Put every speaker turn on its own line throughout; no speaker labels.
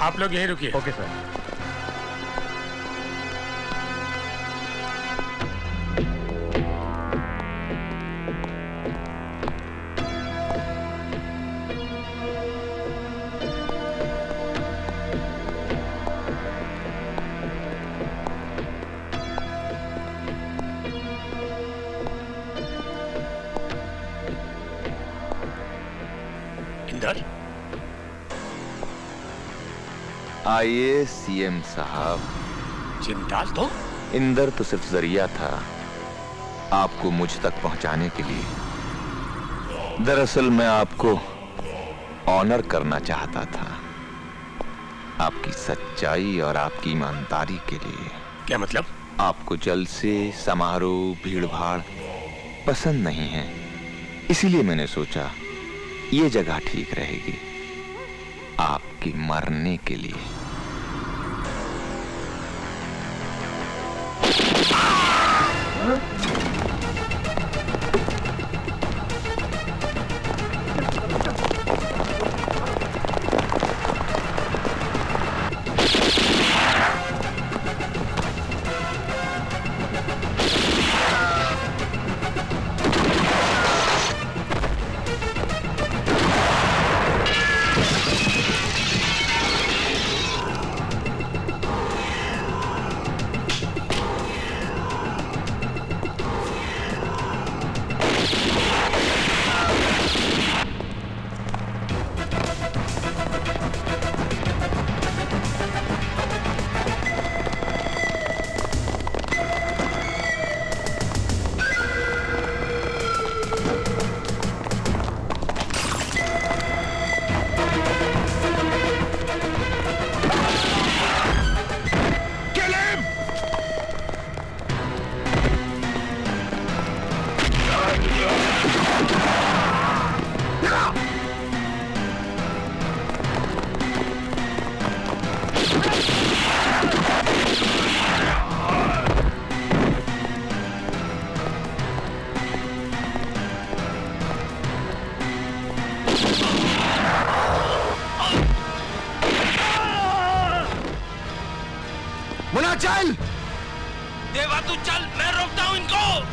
आप लोग यहीं रुकिए।
Okay sir.
इंदर,
आइए सीएम साहब।
जिंदाल तो?
इंदर तो सिर्फ जरिया था आपको मुझ तक पहुंचाने के लिए। दरअसल मैं आपको ऑनर करना चाहता था, आपकी सच्चाई और आपकी ईमानदारी के लिए।
क्या मतलब?
आपको जलसे, समारोह, भीड़-भाड़ पसंद नहीं है, इसीलिए मैंने सोचा ये जगह ठीक रहेगी आपके मरने के लिए।
चल
देवा, तू चल, मैं रोकता हूं इनको।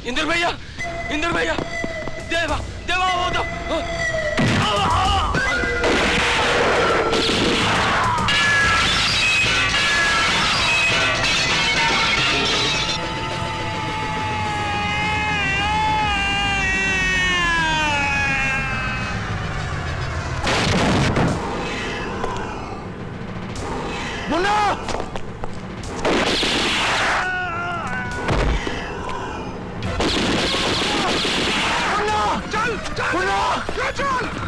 इंदर भैया, इंदर भैया, देवा, देवा वो तो
मुन्ना, चल चल चल चल।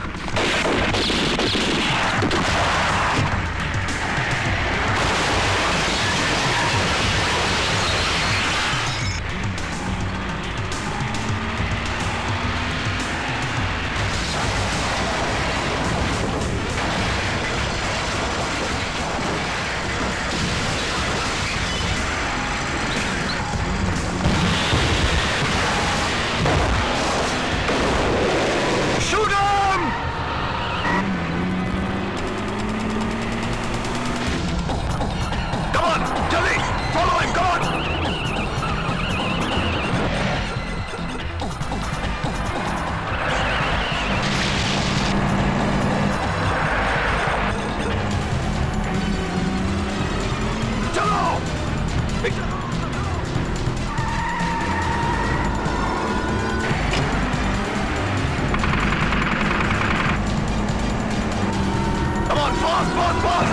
Come on, fast, fast, fast!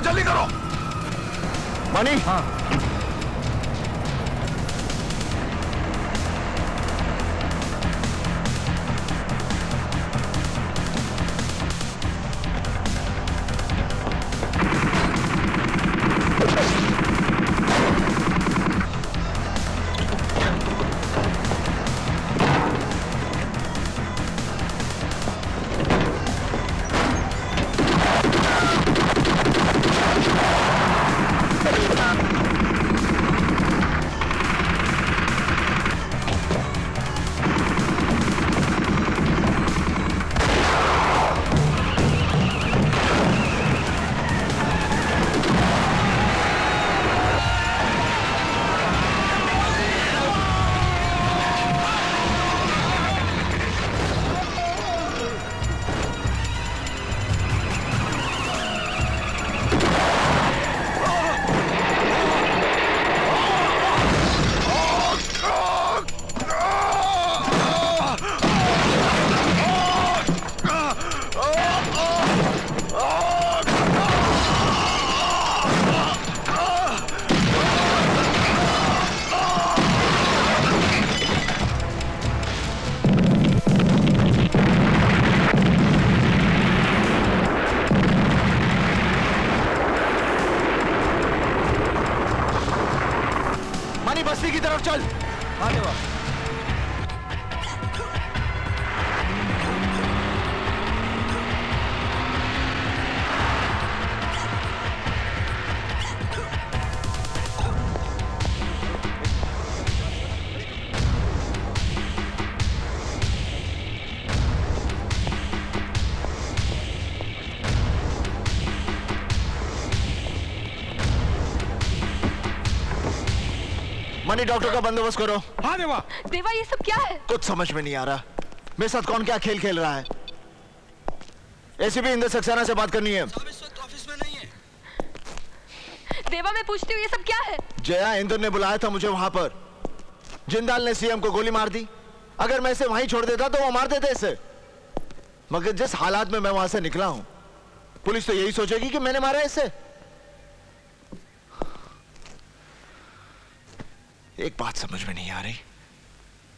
जल्दी करो। मनी? हाँ। बस्ती की तरफ चल। हाँ देवा। मनी, डॉक्टर का बंदोबस्त करो।
हाँ देवा।
देवा, ये सब क्या है?
कुछ समझ में नहीं आ रहा। मेरे साथ कौन क्या खेल खेल रहा है। एसीपी इंदर सक्सेना से बात करनी है।
इस वक्त ऑफिस में नहीं है।
देवा, मैं पूछती हूँ ये सब क्या है?
जया, इंदर ने बुलाया था मुझे वहां पर। जिंदाल ने सीएम को गोली मार दी। अगर मैं इसे वहीं छोड़ देता तो वो मार देते इसे। मगर जिस हालात में मैं वहां से निकला हूं, पुलिस तो यही सोचेगी कि मैंने मारा इसे। एक बात समझ में नहीं आ रही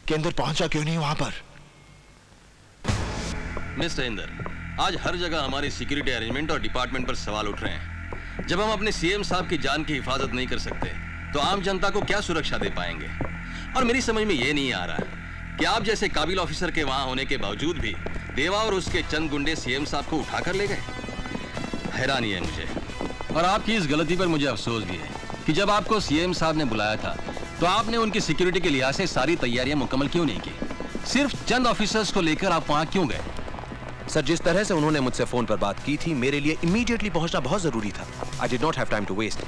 कि इंदर पहुंचा क्यों नहीं वहां पर।
मिस्टर इंदर, आज हर जगह हमारी सिक्योरिटी अरेंजमेंट और डिपार्टमेंट पर सवाल उठ रहे हैं। जब हम अपने सीएम साहब की जान की हिफाजत नहीं कर सकते तो आम जनता को क्या सुरक्षा दे पाएंगे। और मेरी समझ में यह नहीं आ रहा कि आप जैसे काबिल ऑफिसर के वहां होने के बावजूद भी देवा और उसके चंद गुंडे सीएम साहब को उठाकर ले गए। हैरानी है मुझे, और आपकी इस गलती पर मुझे अफसोस भी है कि जब आपको सीएम साहब ने बुलाया था तो आपने उनकी सिक्योरिटी के लिहाज से सारी तैयारियां मुकम्मल क्यों नहीं की। सिर्फ चंद ऑफिसर्स को लेकर आप वहां क्यों गए?
सर, जिस तरह से उन्होंने मुझसे फोन पर बात की थी, मेरे लिए इमीडिएटली पहुंचना बहुत जरूरी था। I did not have time to waste.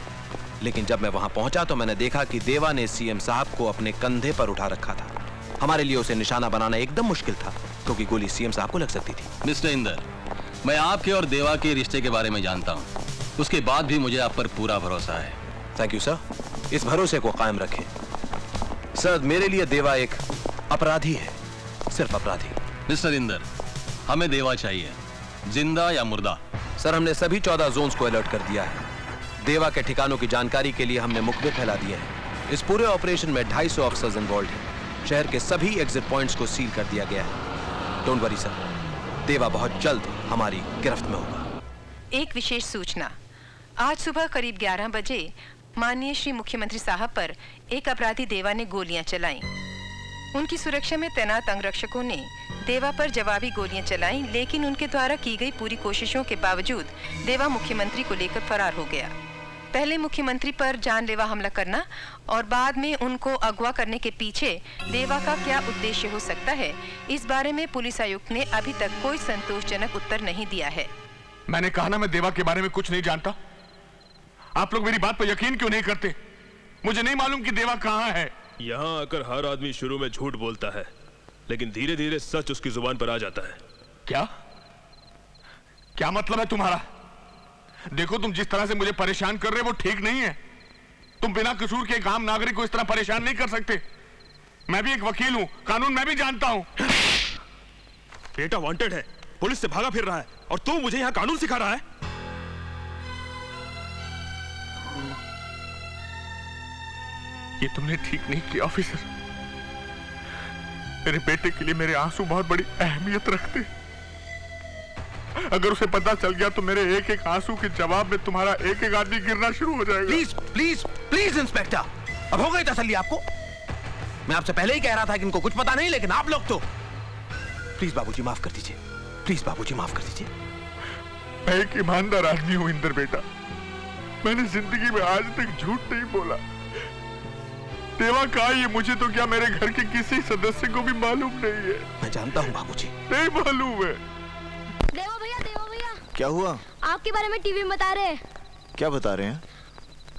लेकिन जब मैं वहां पहुंचा तो मैंने देखा कि देवा ने सीएम साहब को अपने कंधे पर उठा रखा था। हमारे लिए उसे निशाना बनाना एकदम मुश्किल था क्योंकि गोली सीएम साहब को लग सकती थी।
मिस्टर इंदर, मैं आपके और देवा के रिश्ते के बारे में जानता हूं, उसके बाद भी मुझे आप पर पूरा भरोसा है।
थैंक यू सर, इस भरोसे को कायम रखें। सर, मेरे लिए देवा एक अपराधी है, सिर्फ अपराधी।
मिस्टर इंदर, हमें देवा चाहिए, जिंदा या मुर्दा।
सर, हमने सभी 14 जोन्स को अलर्ट कर दिया है। देवा के ठिकानों की जानकारी के लिए हमने मुखबिर फैला दिए हैं। इस पूरे ऑपरेशन में 250 ऑफिसर्स इन्वॉल्व हैं। शहर के सभी एग्जिट पॉइंट्स को सील कर दिया गया है। डोंट वरी सर, देवा बहुत जल्द हमारी गिरफ्त में होगा।
एक विशेष सूचना,
आज सुबह करीब 11 बजे माननीय श्री मुख्यमंत्री साहब पर एक अपराधी देवा ने गोलियां चलाईं। उनकी सुरक्षा में तैनात अंगरक्षकों ने देवा पर जवाबी गोलियां चलाईं, लेकिन उनके द्वारा की गई पूरी कोशिशों के बावजूद देवा मुख्यमंत्री को लेकर फरार हो गया। पहले मुख्यमंत्री पर जानलेवा हमला करना और बाद में उनको अगवा करने के पीछे देवा का क्या उद्देश्य हो सकता है, इस बारे में पुलिस आयुक्त ने अभी तक कोई संतोषजनक उत्तर नहीं दिया है।
मैंने कहा ना, मैं देवा के बारे में कुछ नहीं जानता। आप लोग मेरी बात पर यकीन क्यों नहीं करते? मुझे नहीं मालूम कि देवा कहाँ है।
यहाँ आकर हर आदमी शुरू में झूठ बोलता है, लेकिन धीरे धीरे सच उसकी जुबान पर आ जाता है।
क्या क्या मतलब है तुम्हारा? देखो, तुम जिस तरह से मुझे परेशान कर रहे हो वो ठीक नहीं है। तुम बिना कसूर के एक आम नागरिक को इस तरह परेशान नहीं कर सकते। मैं भी एक वकील हूं, कानून मैं भी जानता हूं।
बेटा वांटेड है, पुलिस से भागा फिर रहा है, और तू मुझे यहाँ कानून सिखा रहा है?
ये तुमने ठीक नहीं किया ऑफिसर। मेरे बेटे के लिए मेरे आंसू बहुत बड़ी अहमियत रखते। अगर उसे पता चल गया तो मेरे एक एक आंसू के जवाब में तुम्हारा एक एक आदमी गिरना शुरू हो जाएगा।
प्लीज प्लीज प्लीज इंस्पेक्टर, अब हो गई तसल्ली आपको? मैं आपसे पहले ही कह रहा था कि इनको कुछ पता नहीं, लेकिन आप लोग तो। प्लीज बाबूजी माफ कर दीजिए, प्लीज बाबूजी माफ कर दीजिए।
मैं एक ईमानदार आदमी हूं इंदर बेटा। मैंने जिंदगी में आज तक झूठ नहीं बोला। देवा कहा, ये मुझे तो क्या मेरे घर के किसी सदस्य को भी मालूम नहीं है।
मैं जानता हूँ बाबूजी।
नहीं मालूम है।
देवा भैया
क्या हुआ?
आपके बारे में टीवी में बता रहे हैं।
क्या बता रहे हैं?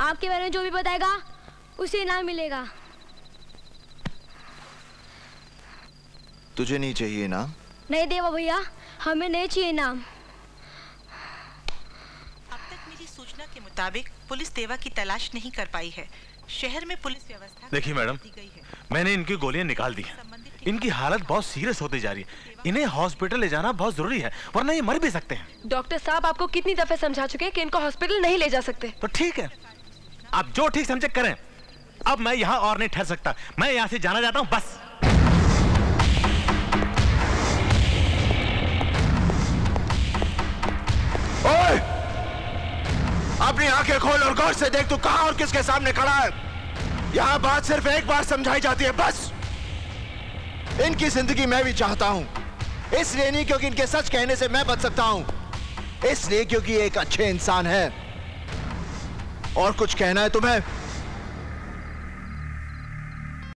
आपके बारे में जो भी बताएगा उसे इनाम मिलेगा।
तुझे नहीं चाहिए इनाम?
नहीं देवा भैया, हमें नहीं चाहिए इनाम।
अब तक मेरी सूचना के मुताबिक पुलिस देवा की तलाश नहीं कर पाई है। शहर में पुलिस व्यवस्था
देखिए मैडम, मैंने इनकी गोलियां निकाल दी हैं। इनकी हालत बहुत सीरियस होती जा रही है। इन्हें हॉस्पिटल ले जाना बहुत जरूरी है, वरना ये मर भी सकते हैं।
डॉक्टर साहब आपको कितनी दफे समझा चुके हैं कि इनको हॉस्पिटल नहीं ले जा सकते।
तो ठीक है, आप जो ठीक समझे करें। अब मैं यहाँ और नहीं ठहर सकता, मैं यहाँ से जाना चाहता हूँ बस।
ओए! अपनी आंखें खोल और गौर से देख, तू कहां और किसके सामने खड़ा है। यहां बात सिर्फ एक बार समझाई जाती है, बस। इनकी जिंदगी मैं भी चाहता हूं, इसलिए नहीं क्योंकि इनके सच कहने से मैं बच सकता हूं, इसलिए क्योंकि एक अच्छे इंसान है। और कुछ कहना है तुम्हें?